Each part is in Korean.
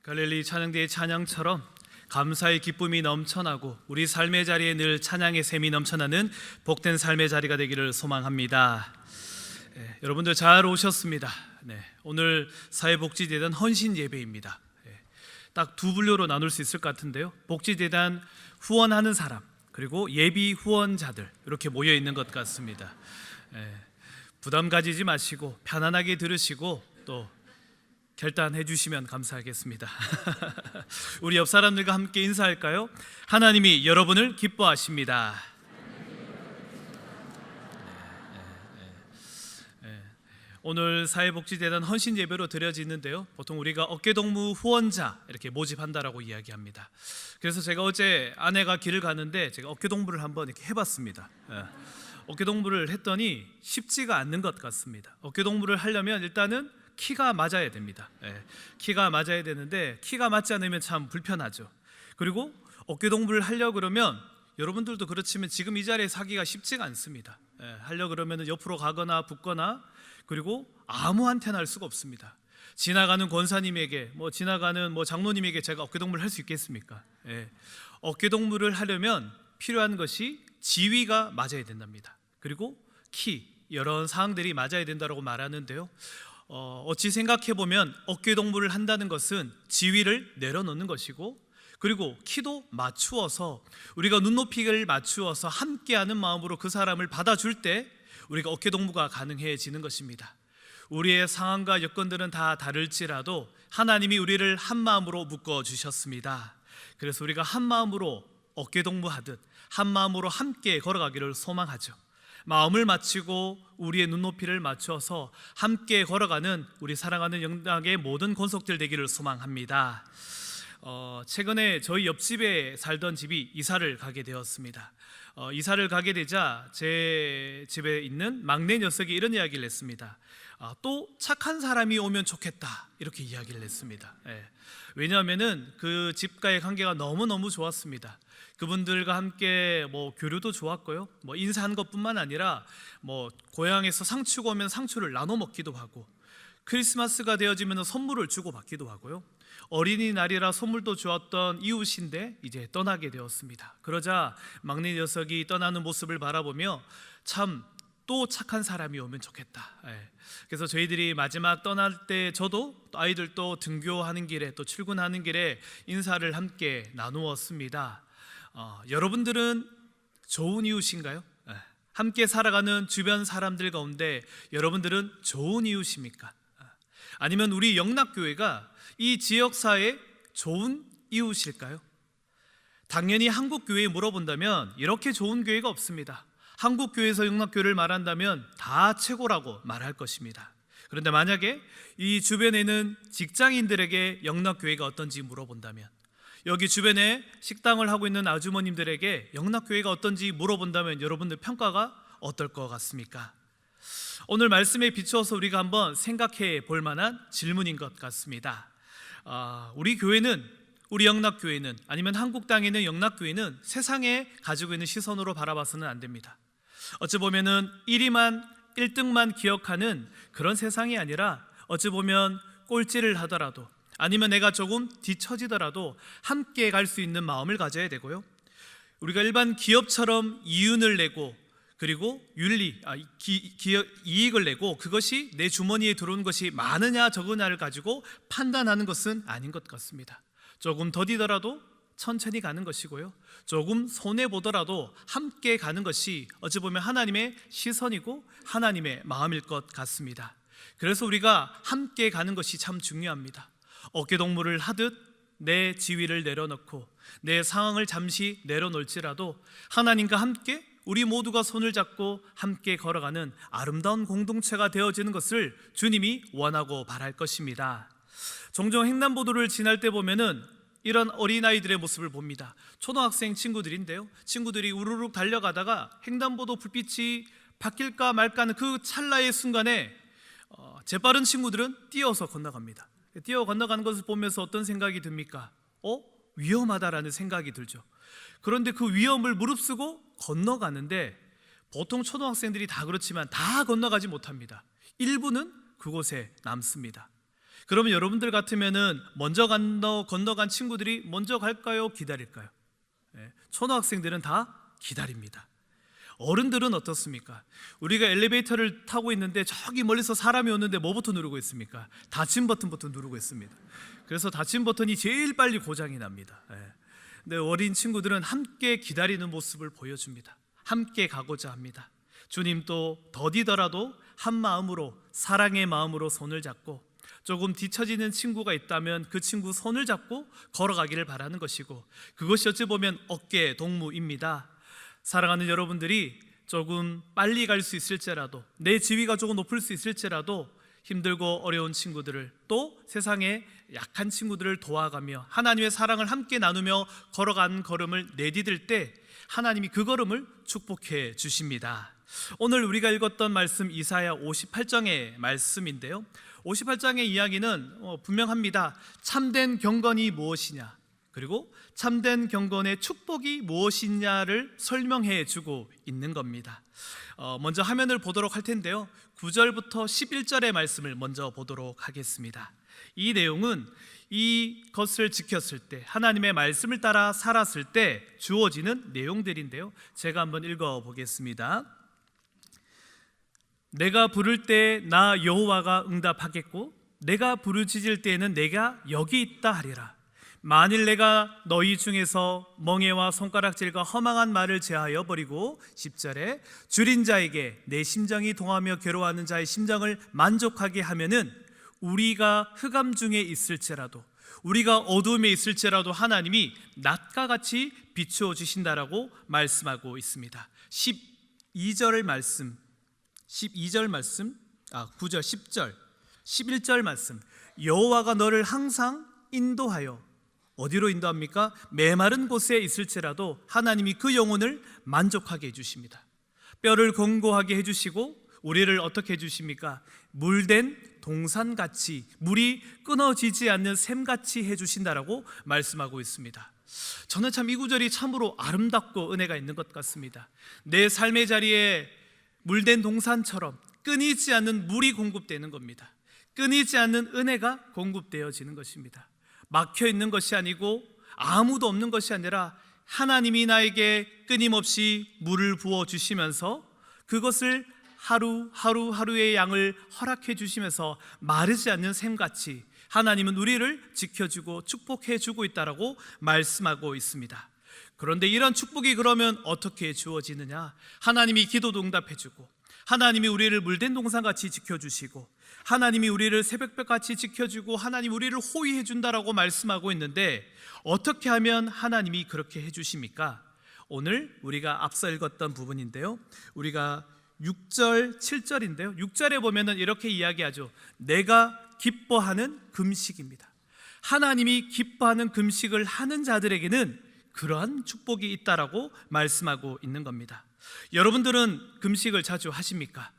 갈릴리 찬양대의 찬양처럼 감사의 기쁨이 넘쳐나고 우리 삶의 자리에 늘 찬양의 샘이 넘쳐나는 복된 삶의 자리가 되기를 소망합니다. 여러분들 잘 오셨습니다. 오늘 사회복지재단 헌신 예배입니다. 딱 두 분류로 나눌 수 있을 것 같은데요, 복지재단 후원하는 사람 그리고 예비 후원자들 이렇게 모여 있는 것 같습니다. 부담 가지지 마시고 편안하게 들으시고 또 결단해 주시면 감사하겠습니다. 우리 옆 사람들과 함께 인사할까요? 하나님이 여러분을 기뻐하십니다. 오늘 사회복지재단 헌신 예배로 드려지는데요, 보통 우리가 어깨동무 후원자 이렇게 모집한다라고 이야기합니다. 그래서 제가 어제 아내가 길을 가는데 제가 어깨동무를 한번 이렇게 해봤습니다. 어깨동무를 했더니 쉽지가 않는 것 같습니다. 어깨동무를 하려면 일단은 키가 맞아야 됩니다. 키가 맞아야 되는데 키가 맞지 않으면 참 불편하죠. 그리고 어깨동무를 하려고 그러면 여러분들도 그렇지만 지금 이 자리에 서기가 쉽지가 않습니다. 하려고 그러면 옆으로 가거나 붙거나, 그리고 아무한테나 할 수가 없습니다. 지나가는 권사님에게 지나가는 장로님에게 제가 어깨동무를 할 수 있겠습니까? 어깨동무를 하려면 필요한 것이 지위가 맞아야 된답니다. 그리고 키, 이런 사항들이 맞아야 된다고 말하는데요, 어찌 생각해보면 어깨동무를 한다는 것은 지위를 내려놓는 것이고, 그리고 키도 맞추어서 우리가 눈높이를 맞추어서 함께하는 마음으로 그 사람을 받아줄 때 우리가 어깨동무가 가능해지는 것입니다. 우리의 상황과 여건들은 다 다를지라도 하나님이 우리를 한 마음으로 묶어주셨습니다. 그래서 우리가 한 마음으로 어깨동무하듯 한 마음으로 함께 걸어가기를 소망하죠. 마음을 맞추고 우리의 눈높이를 맞춰서 함께 걸어가는 우리 사랑하는 영당의 모든 권속들 되기를 소망합니다. 최근에 저희 옆집에 살던 집이 이사를 가게 되었습니다. 이사를 가게 되자 제 집에 있는 막내 녀석이 이런 이야기를 했습니다. 또 착한 사람이 오면 좋겠다, 이렇게 이야기를 했습니다. 왜냐하면은 그 집과의 관계가 너무너무 좋았습니다. 그분들과 함께 교류도 좋았고요, 인사한 것뿐만 아니라 고향에서 상추가 오면 상추를 나눠 먹기도 하고, 크리스마스가 되어지면 선물을 주고 받기도 하고요, 어린이날이라 선물도 주었던 이웃인데 이제 떠나게 되었습니다. 그러자 막내 녀석이 떠나는 모습을 바라보며 참 또 착한 사람이 오면 좋겠다. 그래서 저희들이 마지막 떠날 때 저도 아이들 또 등교하는 길에 또 출근하는 길에 인사를 함께 나누었습니다. 여러분들은 좋은 이웃인가요? 함께 살아가는 주변 사람들 가운데 여러분들은 좋은 이웃입니까? 아니면 우리 영락교회가 이 지역사회에 좋은 이웃일까요? 당연히 한국교회에 물어본다면 이렇게 좋은 교회가 없습니다. 한국교회에서 영락교회를 말한다면 다 최고라고 말할 것입니다. 그런데 만약에 이 주변에는 직장인들에게 영락교회가 어떤지 물어본다면, 여기 주변에 식당을 하고 있는 아주머님들에게 영락교회가 어떤지 물어본다면 여러분들 평가가 어떨 것 같습니까? 오늘 말씀에 비추어서 우리가 한번 생각해 볼 만한 질문인 것 같습니다. 우리 교회는, 우리 영락교회는, 아니면 한국 땅에 있는 영락교회는 세상에 가지고 있는 시선으로 바라봐서는 안 됩니다. 어찌 보면은 1등만 기억하는 그런 세상이 아니라, 어찌 보면 꼴찌를 하더라도 아니면 내가 조금 뒤처지더라도 함께 갈 수 있는 마음을 가져야 되고요, 우리가 일반 기업처럼 이윤을 내고 그리고 이익을 내고 그것이 내 주머니에 들어온 것이 많으냐 적으냐를 가지고 판단하는 것은 아닌 것 같습니다. 조금 더디더라도 천천히 가는 것이고요, 조금 손해보더라도 함께 가는 것이 어찌 보면 하나님의 시선이고 하나님의 마음일 것 같습니다. 그래서 우리가 함께 가는 것이 참 중요합니다. 어깨동무를 하듯 내 지위를 내려놓고 내 상황을 잠시 내려놓을지라도 하나님과 함께 우리 모두가 손을 잡고 함께 걸어가는 아름다운 공동체가 되어지는 것을 주님이 원하고 바랄 것입니다. 종종 횡단보도를 지날 때 보면은 이런 어린아이들의 모습을 봅니다. 초등학생 친구들인데요, 친구들이 우르륵 달려가다가 횡단보도 불빛이 바뀔까 말까 하는 그 찰나의 순간에 재빠른 친구들은 뛰어서 건너갑니다. 뛰어 건너가는 것을 보면서 어떤 생각이 듭니까? 위험하다라는 생각이 들죠. 그런데 그 위험을 무릅쓰고 건너가는데 보통 초등학생들이 다 그렇지만 다 건너가지 못합니다. 일부는 그곳에 남습니다. 그러면 여러분들 같으면은 먼저 건너간 친구들이 먼저 갈까요? 기다릴까요? 초등학생들은 다 기다립니다. 어른들은 어떻습니까? 우리가 엘리베이터를 타고 있는데 저기 멀리서 사람이 오는데 뭐부터 누르고 있습니까? 닫힘 버튼부터 누르고 있습니다. 그래서 닫힘 버튼이 제일 빨리 고장이 납니다. 근데 어린 친구들은 함께 기다리는 모습을 보여줍니다. 함께 가고자 합니다. 주님도 더디더라도 한 마음으로, 사랑의 마음으로 손을 잡고, 조금 뒤처지는 친구가 있다면 그 친구 손을 잡고 걸어가기를 바라는 것이고, 그것이 어찌 보면 어깨 동무입니다. 사랑하는 여러분들이 조금 빨리 갈 수 있을지라도, 내 지위가 조금 높을 수 있을지라도 힘들고 어려운 친구들을, 또 세상에 약한 친구들을 도와가며 하나님의 사랑을 함께 나누며 걸어간 걸음을 내디딜 때 하나님이 그 걸음을 축복해 주십니다. 오늘 우리가 읽었던 말씀 이사야 58장의 말씀인데요, 58장의 이야기는 분명합니다. 참된 경건이 무엇이냐, 그리고 참된 경건의 축복이 무엇이냐를 설명해 주고 있는 겁니다. 먼저 화면을 보도록 할 텐데요, 9절부터 11절의 말씀을 먼저 보도록 하겠습니다. 이 내용은 이것을 지켰을 때, 하나님의 말씀을 따라 살았을 때 주어지는 내용들인데요, 제가 한번 읽어보겠습니다. 내가 부를 때 나 여호와가 응답하겠고, 내가 부르짖을 때에는 내가 여기 있다 하리라. 만일 내가 너희 중에서 멍에와 손가락질과 허망한 말을 제하여 버리고, 10절에 줄인 자에게 내 심정이 동하며 괴로워하는 자의 심정을 만족하게 하면은, 우리가 흑암 중에 있을지라도, 우리가 어두움에 있을지라도 하나님이 낮과 같이 비추어 주신다라고 말씀하고 있습니다. 12절 말씀, 12절 말씀, 9절, 10절, 11절 말씀, 여호와가 너를 항상 인도하여, 어디로 인도합니까? 메마른 곳에 있을지라도 하나님이 그 영혼을 만족하게 해주십니다. 뼈를 견고하게 해주시고, 우리를 어떻게 해주십니까? 물된 동산같이, 물이 끊어지지 않는 샘같이 해주신다라고 말씀하고 있습니다. 저는 참 이 구절이 참으로 아름답고 은혜가 있는 것 같습니다. 내 삶의 자리에 물된 동산처럼 끊이지 않는 물이 공급되는 겁니다. 끊이지 않는 은혜가 공급되어지는 것입니다. 막혀 있는 것이 아니고 아무도 없는 것이 아니라 하나님이 나에게 끊임없이 물을 부어 주시면서 그것을 하루하루의 양을 허락해 주시면서 마르지 않는 샘같이 하나님은 우리를 지켜주고 축복해 주고 있다라고 말씀하고 있습니다. 그런데 이런 축복이 그러면 어떻게 주어지느냐? 하나님이 기도도 응답해 주고, 하나님이 우리를 물된 동산같이 지켜주시고, 하나님이 우리를 새벽별같이 지켜주고, 하나님 우리를 호위해 준다라고 말씀하고 있는데, 어떻게 하면 하나님이 그렇게 해주십니까? 오늘 우리가 앞서 읽었던 부분인데요, 우리가 6절, 7절인데요, 6절에 보면은 이렇게 이야기하죠. 내가 기뻐하는 금식입니다. 하나님이 기뻐하는 금식을 하는 자들에게는 그러한 축복이 있다라고 말씀하고 있는 겁니다. 여러분들은 금식을 자주 하십니까?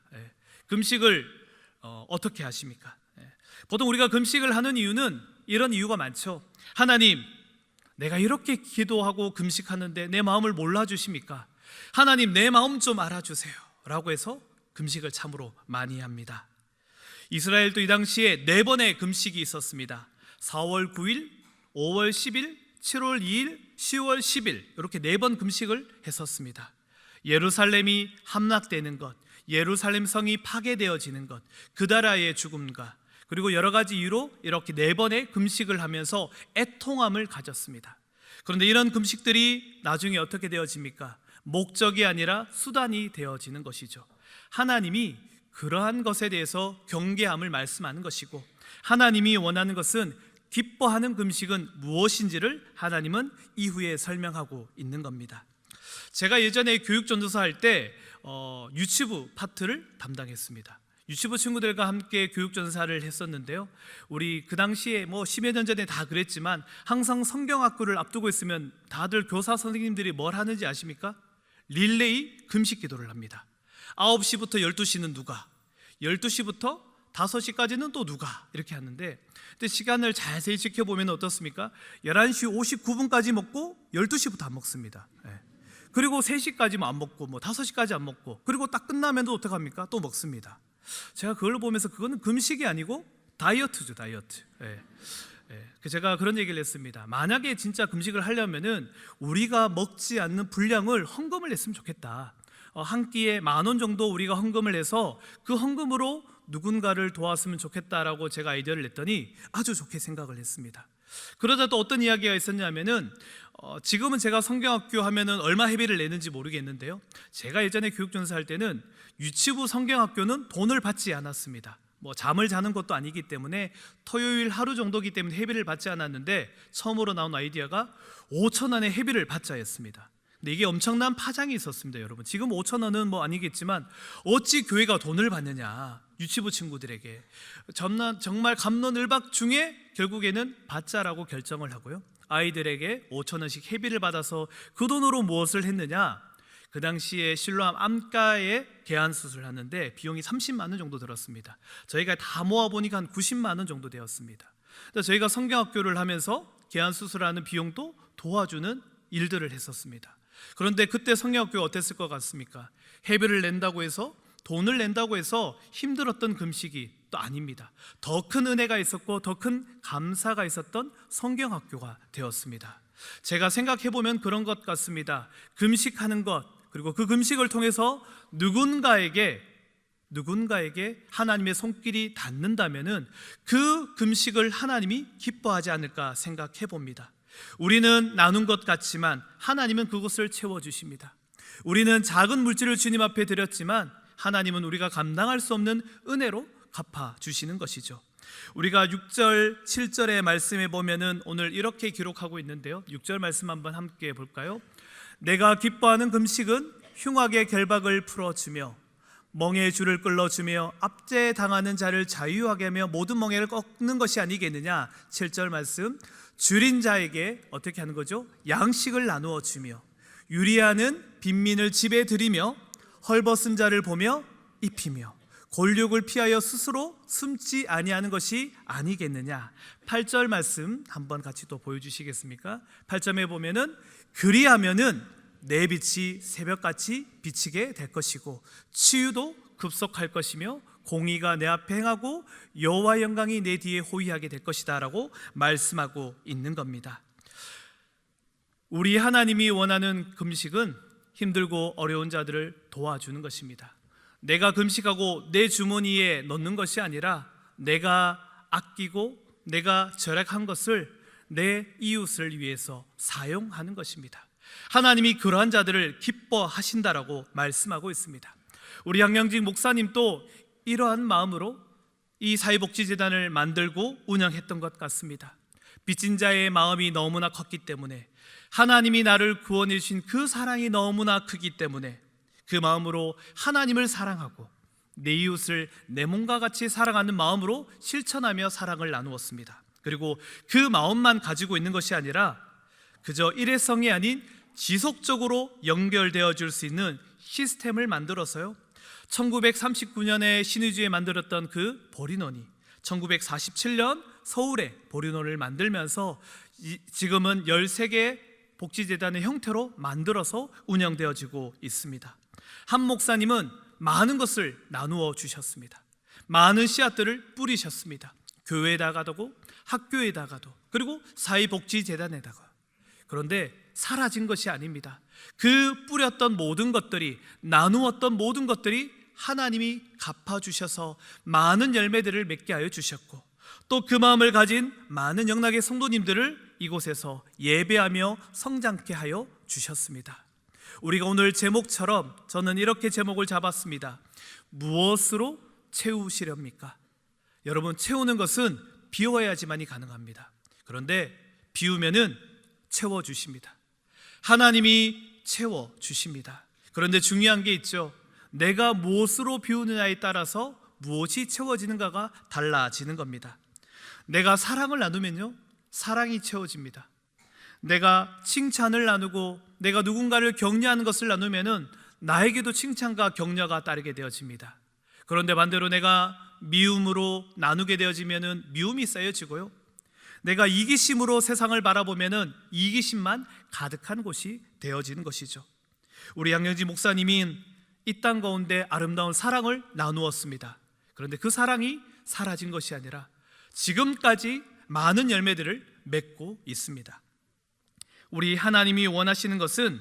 금식을 어떻게 하십니까? 보통 우리가 금식을 하는 이유는 이런 이유가 많죠. 하나님, 내가 이렇게 기도하고 금식하는데 내 마음을 몰라주십니까? 하나님, 내 마음 좀 알아주세요 라고 해서 금식을 참으로 많이 합니다. 이스라엘도 이 당시에 4번의 금식이 있었습니다. 4월 9일, 5월 10일, 7월 2일, 10월 10일 이렇게 4번 금식을 했었습니다. 예루살렘이 함락되는 것, 예루살렘 성이 파괴되어지는 것, 그다라의 죽음과 그리고 여러 가지 이유로 이렇게 4번의 금식을 하면서 애통함을 가졌습니다. 그런데 이런 금식들이 나중에 어떻게 되어집니까? 목적이 아니라 수단이 되어지는 것이죠. 하나님이 그러한 것에 대해서 경계함을 말씀하는 것이고, 하나님이 원하는 것은 기뻐하는 금식은 무엇인지를 하나님은 이후에 설명하고 있는 겁니다. 제가 예전에 교육전도사 할 때 유치부 파트를 담당했습니다. 유치부 친구들과 함께 교육전사를 했었는데요, 우리 그 당시에 10여 년 전에 다 그랬지만 항상 성경학교를 앞두고 있으면 다들 교사 선생님들이 뭘 하는지 아십니까? 릴레이 금식 기도를 합니다. 9시부터 12시는 누가, 12시부터 5시까지는 또 누가, 이렇게 하는데, 근데 시간을 자세히 지켜보면 어떻습니까? 11시 59분까지 먹고 12시부터 안 먹습니다. 그리고 3시까지만 안 먹고 5시까지 안 먹고, 그리고 딱 끝나면 또 어떡합니까? 또 먹습니다. 제가 그걸 보면서 그거는 금식이 아니고 다이어트죠, 다이어트. 예. 제가 그런 얘기를 했습니다. 만약에 진짜 금식을 하려면은 우리가 먹지 않는 분량을 헌금을 냈으면 좋겠다. 한 끼에 10,000원 정도 우리가 헌금을 해서 그 헌금으로 누군가를 도왔으면 좋겠다라고 제가 아이디어를 냈더니 아주 좋게 생각을 했습니다. 그러자 또 어떤 이야기가 있었냐면은 지금은 제가 성경학교 하면은 얼마 회비를 내는지 모르겠는데요, 제가 예전에 교육전사 할 때는 유치부 성경학교는 돈을 받지 않았습니다. 잠을 자는 것도 아니기 때문에 토요일 하루 정도기 때문에 회비를 받지 않았는데 처음으로 나온 아이디어가 5,000원의 회비를 받자였습니다. 근데 이게 엄청난 파장이 있었습니다. 여러분, 지금 5,000원은 아니겠지만 어찌 교회가 돈을 받느냐, 유치부 친구들에게. 정말 갑론을박 중에 결국에는 받자라고 결정을 하고요, 아이들에게 5,000원씩 회비를 받아서 그 돈으로 무엇을 했느냐, 그 당시에 실로암 암가에 개안 수술을 하는데 비용이 30만 원 정도 들었습니다. 저희가 다 모아보니까 한 90만 원 정도 되었습니다. 저희가 성경학교를 하면서 개안 수술하는 비용도 도와주는 일들을 했었습니다. 그런데 그때 성경학교가 어땠을 것 같습니까? 회비를 낸다고 해서, 돈을 낸다고 해서 힘들었던 금식이 또 아닙니다. 더 큰 은혜가 있었고 더 큰 감사가 있었던 성경학교가 되었습니다. 제가 생각해보면 그런 것 같습니다. 금식하는 것, 그리고 그 금식을 통해서 누군가에게 하나님의 손길이 닿는다면은 그 금식을 하나님이 기뻐하지 않을까 생각해 봅니다. 우리는 나눈 것 같지만 하나님은 그것을 채워주십니다. 우리는 작은 물질을 주님 앞에 드렸지만 하나님은 우리가 감당할 수 없는 은혜로 갚아주시는 것이죠. 우리가 6절, 7절의 말씀에 보면은 오늘 이렇게 기록하고 있는데요, 6절 말씀 한번 함께 볼까요? 내가 기뻐하는 금식은 흉악의 결박을 풀어주며 멍에 줄을 끌어주며 압제당하는 자를 자유하게 하며 모든 멍에를 꺾는 것이 아니겠느냐. 7절 말씀, 줄인 자에게 어떻게 하는 거죠? 양식을 나누어 주며 유리하는 빈민을 집에 들이며 헐벗은 자를 보며 입히며 골육을 피하여 스스로 숨지 아니하는 것이 아니겠느냐. 8절 말씀 한번 같이 또 보여주시겠습니까? 8절에 보면은 그리하면은 내 빛이 새벽같이 비치게 될 것이고 치유도 급속할 것이며 공의가 내 앞에 행하고 여호와 영광이 내 뒤에 호위하게 될 것이다 라고 말씀하고 있는 겁니다. 우리 하나님이 원하는 금식은 힘들고 어려운 자들을 도와주는 것입니다. 내가 금식하고 내 주머니에 넣는 것이 아니라 내가 아끼고 내가 절약한 것을 내 이웃을 위해서 사용하는 것입니다. 하나님이 그러한 자들을 기뻐하신다라고 말씀하고 있습니다. 우리 양양직 목사님도 이러한 마음으로 이 사회복지재단을 만들고 운영했던 것 같습니다. 빚진 자의 마음이 너무나 컸기 때문에, 하나님이 나를 구원해 주신 그 사랑이 너무나 크기 때문에 그 마음으로 하나님을 사랑하고 내 이웃을 내 몸과 같이 사랑하는 마음으로 실천하며 사랑을 나누었습니다. 그리고 그 마음만 가지고 있는 것이 아니라 그저 일회성이 아닌 지속적으로 연결되어 줄 수 있는 시스템을 만들어서요, 1939년에 신의주에 만들었던 그 보리논이 1947년 서울에 보리논을 만들면서 지금은 13개 복지재단의 형태로 만들어서 운영되어지고 있습니다. 한 목사님은 많은 것을 나누어 주셨습니다. 많은 씨앗들을 뿌리셨습니다. 교회에다가도, 학교에다가도, 그리고 사회복지재단에다가. 그런데 사라진 것이 아닙니다. 그 뿌렸던 모든 것들이, 나누었던 모든 것들이 하나님이 갚아주셔서 많은 열매들을 맺게 하여 주셨고, 또 그 마음을 가진 많은 영락의 성도님들을 이곳에서 예배하며 성장케 하여 주셨습니다. 우리가 오늘 제목처럼 저는 이렇게 제목을 잡았습니다. 무엇으로 채우시렵니까? 여러분, 채우는 것은 비워야지만이 가능합니다. 그런데 비우면은 채워주십니다. 하나님이 채워주십니다. 그런데 중요한 게 있죠. 내가 무엇으로 비우느냐에 따라서 무엇이 채워지는가가 달라지는 겁니다. 내가 사랑을 나누면요, 사랑이 채워집니다. 내가 칭찬을 나누고 내가 누군가를 격려하는 것을 나누면은 나에게도 칭찬과 격려가 따르게 되어집니다. 그런데 반대로 내가 미움으로 나누게 되어지면은 미움이 쌓여지고요, 내가 이기심으로 세상을 바라보면은 이기심만 가득한 곳이 되어지는 것이죠. 우리 양영지 목사님이 이 땅 가운데 아름다운 사랑을 나누었습니다. 그런데 그 사랑이 사라진 것이 아니라 지금까지 많은 열매들을 맺고 있습니다. 우리 하나님이 원하시는 것은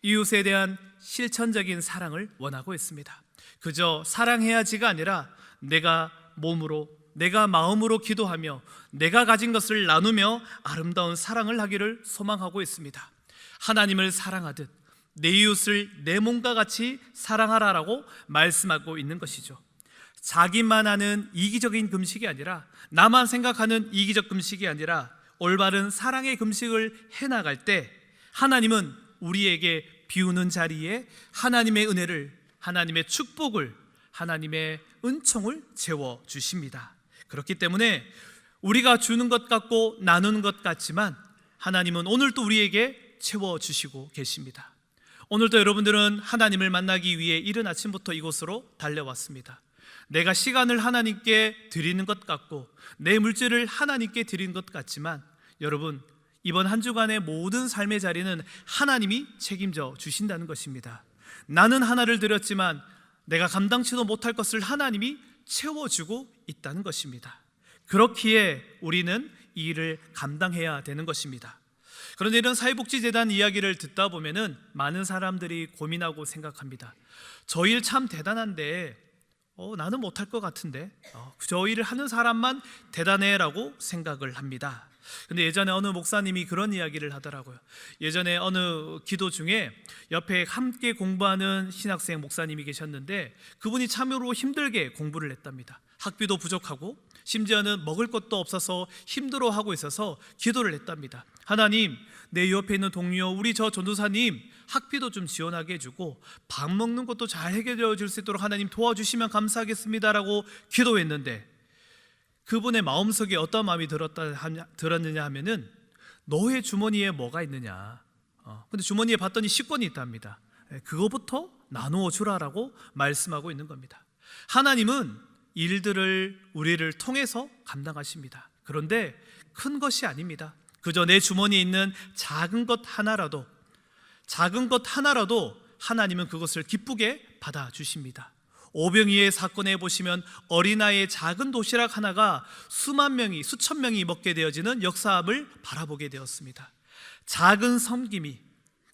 이웃에 대한 실천적인 사랑을 원하고 있습니다. 그저 사랑해야지가 아니라 내가 몸으로, 내가 마음으로 기도하며 내가 가진 것을 나누며 아름다운 사랑을 하기를 소망하고 있습니다. 하나님을 사랑하듯 내 이웃을 내 몸과 같이 사랑하라라고 말씀하고 있는 것이죠. 자기만 아는 이기적인 금식이 아니라, 나만 생각하는 이기적 금식이 아니라 올바른 사랑의 금식을 해나갈 때 하나님은 우리에게 비우는 자리에 하나님의 은혜를, 하나님의 축복을, 하나님의 은총을 채워주십니다. 그렇기 때문에 우리가 주는 것 같고 나누는 것 같지만 하나님은 오늘도 우리에게 채워주시고 계십니다. 오늘도 여러분들은 하나님을 만나기 위해 이른 아침부터 이곳으로 달려왔습니다. 내가 시간을 하나님께 드리는 것 같고 내 물질을 하나님께 드리는 것 같지만 여러분, 이번 한 주간의 모든 삶의 자리는 하나님이 책임져 주신다는 것입니다. 나는 하나를 드렸지만 내가 감당치도 못할 것을 하나님이 채워주고 있다는 것입니다. 그렇기에 우리는 이 일을 감당해야 되는 것입니다. 그런데 이런 사회복지재단 이야기를 듣다 보면은 많은 사람들이 고민하고 생각합니다. 저 일 참 대단한데 나는 못할 것 같은데 저 일을 하는 사람만 대단해라고 생각을 합니다. 근데 예전에 어느 목사님이 그런 이야기를 하더라고요. 예전에 어느 기도 중에 옆에 함께 공부하는 신학생 목사님이 계셨는데 그분이 참으로 힘들게 공부를 했답니다. 학비도 부족하고 심지어는 먹을 것도 없어서 힘들어하고 있어서 기도를 했답니다. 하나님, 내 옆에 있는 동료 우리 저 전도사님 학비도 좀 지원하게 해주고 밥 먹는 것도 잘 해결해 줄 수 있도록 하나님 도와주시면 감사하겠습니다라고 기도했는데 그분의 마음속에 어떤 마음이 들었느냐 하면은 너의 주머니에 뭐가 있느냐. 근데 주머니에 봤더니 10권이 있답니다. 그거부터 나누어 주라라고 말씀하고 있는 겁니다. 하나님은 일들을 우리를 통해서 감당하십니다. 그런데 큰 것이 아닙니다. 그저 내 주머니에 있는 작은 것 하나라도 하나님은 그것을 기쁘게 받아주십니다. 오병이의 사건에 보시면 어린아이의 작은 도시락 하나가 수천 명이 먹게 되어지는 역사함을 바라보게 되었습니다. 작은 섬김이,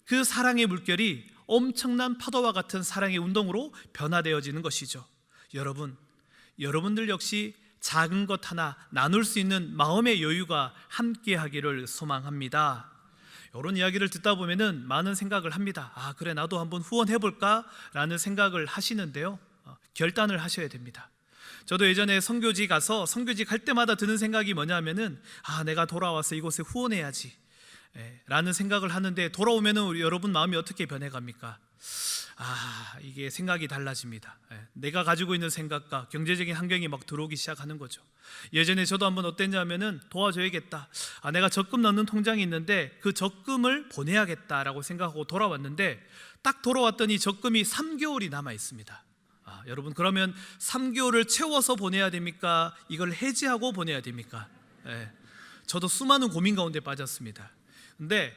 그 사랑의 물결이 엄청난 파도와 같은 사랑의 운동으로 변화되어지는 것이죠. 여러분들 역시 작은 것 하나 나눌 수 있는 마음의 여유가 함께 하기를 소망합니다. 이런 이야기를 듣다 보면은 많은 생각을 합니다. 그래 나도 한번 후원해볼까? 라는 생각을 하시는데요, 결단을 하셔야 됩니다. 저도 예전에 선교지 가서 선교지 갈 때마다 드는 생각이 뭐냐면은 내가 돌아와서 이곳에 후원해야지 라는 생각을 하는데 돌아오면은 우리 여러분 마음이 어떻게 변해갑니까? 이게 생각이 달라집니다. 내가 가지고 있는 생각과 경제적인 환경이 막 들어오기 시작하는 거죠. 예전에 저도 한번 어땠냐면은 도와줘야겠다. 내가 적금 넣는 통장이 있는데 그 적금을 보내야겠다라고 생각하고 돌아왔는데 딱 돌아왔더니 적금이 3개월이 남아 있습니다. 여러분, 그러면 3개월을 채워서 보내야 됩니까? 이걸 해지하고 보내야 됩니까? 저도 수많은 고민 가운데 빠졌습니다. 근데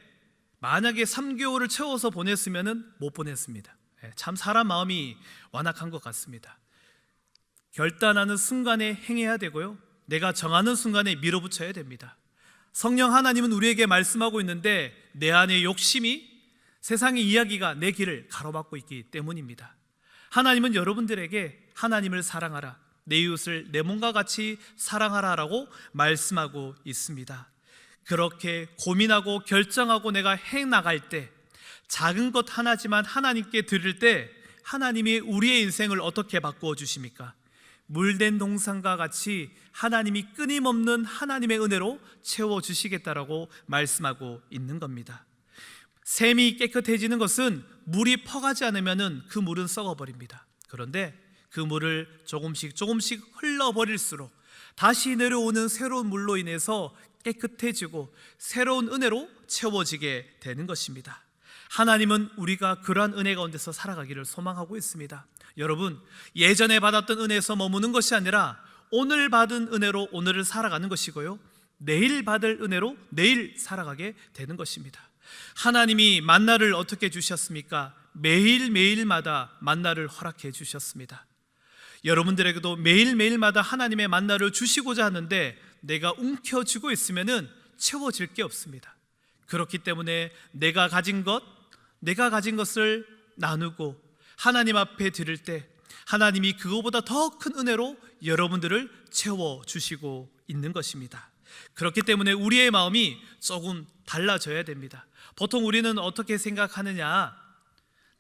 만약에 3개월을 채워서 보냈으면 못 보냈습니다. 참 사람 마음이 완악한 것 같습니다. 결단하는 순간에 행해야 되고요, 내가 정하는 순간에 밀어붙여야 됩니다. 성령 하나님은 우리에게 말씀하고 있는데 내 안의 욕심이, 세상의 이야기가 내 길을 가로막고 있기 때문입니다. 하나님은 여러분들에게 하나님을 사랑하라, 내 이웃을 내 몸과 같이 사랑하라라고 말씀하고 있습니다. 그렇게 고민하고 결정하고 내가 해나갈 때, 작은 것 하나지만 하나님께 드릴 때 하나님이 우리의 인생을 어떻게 바꾸어 주십니까? 물된 동산과 같이 하나님이 끊임없는 하나님의 은혜로 채워주시겠다라고 말씀하고 있는 겁니다. 샘이 깨끗해지는 것은 물이 퍼가지 않으면 그 물은 썩어버립니다. 그런데 그 물을 조금씩 흘러버릴수록 다시 내려오는 새로운 물로 인해서 깨끗해지고 새로운 은혜로 채워지게 되는 것입니다. 하나님은 우리가 그러한 은혜 가운데서 살아가기를 소망하고 있습니다. 여러분, 예전에 받았던 은혜에서 머무는 것이 아니라 오늘 받은 은혜로 오늘을 살아가는 것이고요, 내일 받을 은혜로 내일 살아가게 되는 것입니다. 하나님이 만나를 어떻게 주셨습니까? 매일매일마다 만나를 허락해 주셨습니다. 여러분들에게도 매일매일마다 하나님의 만나를 주시고자 하는데 내가 움켜쥐고 있으면은 채워질 게 없습니다. 그렇기 때문에 내가 가진 것을 나누고 하나님 앞에 드릴 때 하나님이 그거보다 더 큰 은혜로 여러분들을 채워주시고 있는 것입니다. 그렇기 때문에 우리의 마음이 조금 달라져야 됩니다. 보통 우리는 어떻게 생각하느냐?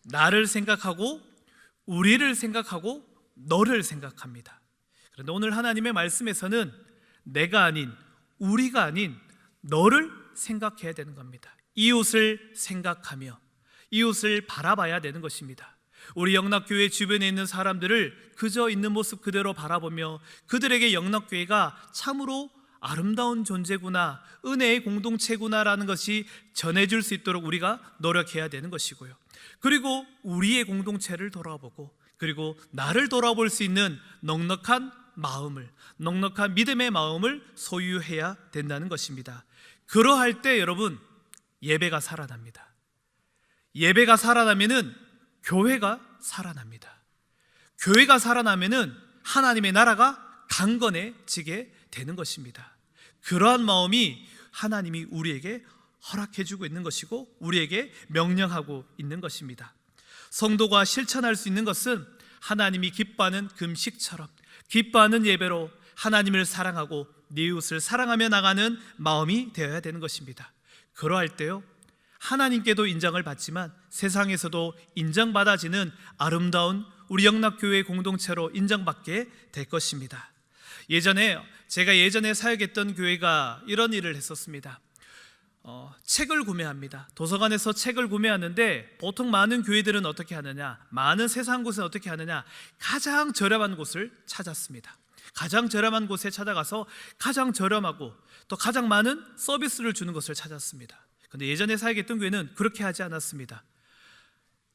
나를 생각하고 우리를 생각하고 너를 생각합니다. 그런데 오늘 하나님의 말씀에서는 내가 아닌, 우리가 아닌 너를 생각해야 되는 겁니다. 이웃을 생각하며 이웃을 바라봐야 되는 것입니다. 우리 영락교회 주변에 있는 사람들을 그저 있는 모습 그대로 바라보며 그들에게 영락교회가 참으로 아름다운 존재구나, 은혜의 공동체구나라는 것이 전해질 수 있도록 우리가 노력해야 되는 것이고요. 그리고 우리의 공동체를 돌아보고 그리고 나를 돌아볼 수 있는 넉넉한 믿음의 마음을 소유해야 된다는 것입니다. 그러할 때 여러분, 예배가 살아납니다. 예배가 살아나면은 교회가 살아납니다. 교회가 살아나면은 하나님의 나라가 강건해지게 되는 것입니다. 그러한 마음이 하나님이 우리에게 허락해주고 있는 것이고 우리에게 명령하고 있는 것입니다. 성도가 실천할 수 있는 것은 하나님이 기뻐하는 금식처럼 기뻐하는 예배로 하나님을 사랑하고 네 이웃을 사랑하며 나가는 마음이 되어야 되는 것입니다. 그러할 때요, 하나님께도 인정을 받지만 세상에서도 인정받아지는 아름다운 우리 영락교회 공동체로 인정받게 될 것입니다. 제가 예전에 사역했던 교회가 이런 일을 했었습니다. 책을 구매합니다. 도서관에서 책을 구매하는데 보통 많은 교회들은 어떻게 하느냐, 많은 세상 곳은 어떻게 하느냐, 가장 저렴한 곳을 찾았습니다. 가장 저렴한 곳에 찾아가서 가장 저렴하고 또 가장 많은 서비스를 주는 것을 찾았습니다. 그런데 예전에 사역했던 교회는 그렇게 하지 않았습니다.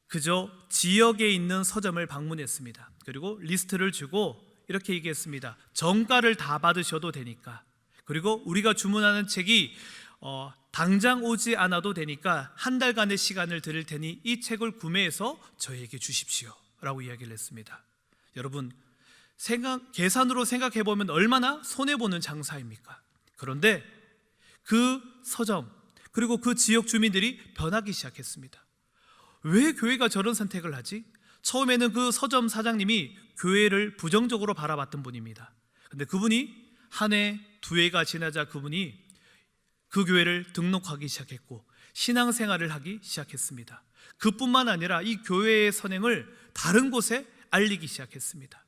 그저 지역에 있는 서점을 방문했습니다. 그리고 리스트를 주고 이렇게 얘기했습니다. 정가를 다 받으셔도 되니까, 그리고 우리가 주문하는 책이 당장 오지 않아도 되니까 한 달간의 시간을 드릴 테니 이 책을 구매해서 저에게 주십시오 라고 이야기를 했습니다. 여러분, 계산으로 생각해 보면 얼마나 손해보는 장사입니까? 그런데 그 서점 그리고 그 지역 주민들이 변하기 시작했습니다. 왜 교회가 저런 선택을 하지? 처음에는 그 서점 사장님이 교회를 부정적으로 바라봤던 분입니다. 그런데 그분이 한 해, 두 해가 지나자 그분이 그 교회를 등록하기 시작했고 신앙생활을 하기 시작했습니다. 그뿐만 아니라 이 교회의 선행을 다른 곳에 알리기 시작했습니다.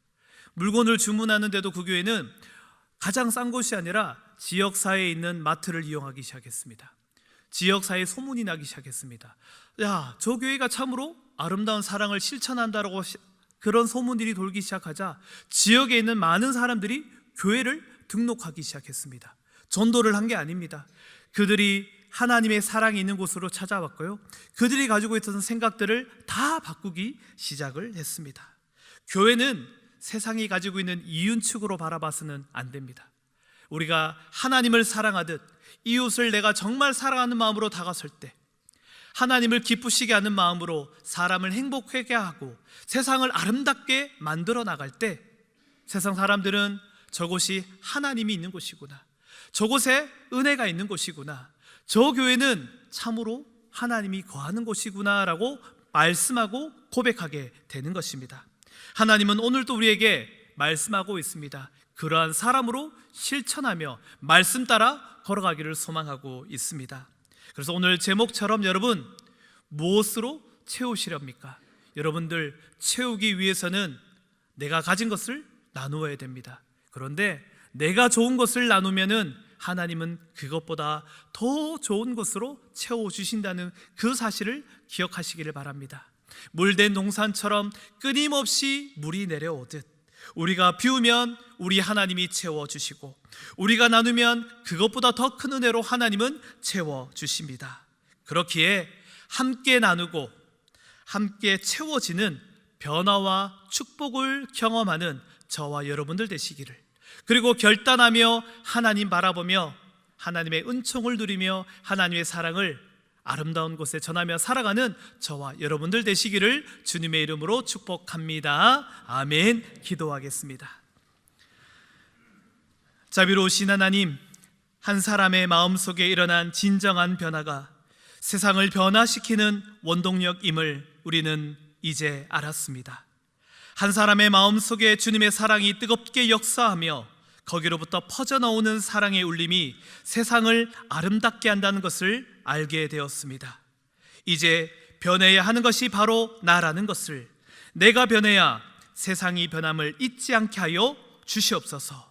물건을 주문하는데도 그 교회는 가장 싼 곳이 아니라 지역사회에 있는 마트를 이용하기 시작했습니다. 지역사회에 소문이 나기 시작했습니다. 야, 저 교회가 참으로 아름다운 사랑을 실천한다라고 그런 소문들이 돌기 시작하자 지역에 있는 많은 사람들이 교회를 등록하기 시작했습니다. 전도를 한 게 아닙니다. 그들이 하나님의 사랑이 있는 곳으로 찾아왔고요, 그들이 가지고 있었던 생각들을 다 바꾸기 시작을 했습니다. 교회는 세상이 가지고 있는 이윤축으로 바라봐서는 안 됩니다. 우리가 하나님을 사랑하듯 이웃을 내가 정말 사랑하는 마음으로 다가설 때, 하나님을 기쁘시게 하는 마음으로 사람을 행복하게 하고 세상을 아름답게 만들어 나갈 때 세상 사람들은 저곳이 하나님이 있는 곳이구나, 저곳에 은혜가 있는 곳이구나, 저 교회는 참으로 하나님이 거하는 곳이구나 라고 말씀하고 고백하게 되는 것입니다. 하나님은 오늘도 우리에게 말씀하고 있습니다. 그러한 사람으로 실천하며 말씀 따라 걸어가기를 소망하고 있습니다. 그래서 오늘 제목처럼 여러분, 무엇으로 채우시렵니까? 여러분들 채우기 위해서는 내가 가진 것을 나누어야 됩니다. 그런데 내가 좋은 것을 나누면은 하나님은 그것보다 더 좋은 것으로 채워주신다는 그 사실을 기억하시기를 바랍니다. 물된 동산처럼 끊임없이 물이 내려오듯 우리가 비우면 우리 하나님이 채워주시고 우리가 나누면 그것보다 더 큰 은혜로 하나님은 채워주십니다. 그렇기에 함께 나누고 함께 채워지는 변화와 축복을 경험하는 저와 여러분들 되시기를, 그리고 결단하며 하나님 바라보며 하나님의 은총을 누리며 하나님의 사랑을 아름다운 곳에 전하며 살아가는 저와 여러분들 되시기를 주님의 이름으로 축복합니다. 아멘. 기도하겠습니다. 자비로우신 하나님, 한 사람의 마음속에 일어난 진정한 변화가 세상을 변화시키는 원동력임을 우리는 이제 알았습니다. 한 사람의 마음속에 주님의 사랑이 뜨겁게 역사하며 거기로부터 퍼져나오는 사랑의 울림이 세상을 아름답게 한다는 것을 알게 되었습니다. 이제 변해야 하는 것이 바로 나라는 것을, 내가 변해야 세상이 변함을 잊지 않게 하여 주시옵소서.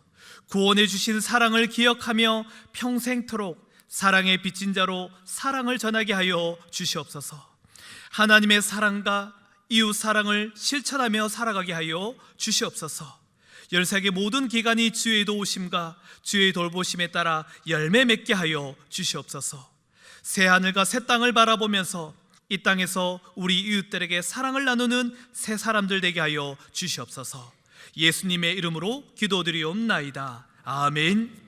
구원해 주신 사랑을 기억하며 평생토록 사랑의 빚진 자로 사랑을 전하게 하여 주시옵소서. 하나님의 사랑과 이웃 사랑을 실천하며 살아가게 하여 주시옵소서. 열세계 모든 기간이 주의 도우심과 주의 돌보심에 따라 열매 맺게 하여 주시옵소서. 새 하늘과 새 땅을 바라보면서 이 땅에서 우리 이웃들에게 사랑을 나누는 새 사람들 되게 하여 주시옵소서. 예수님의 이름으로 기도드리옵나이다. 아멘.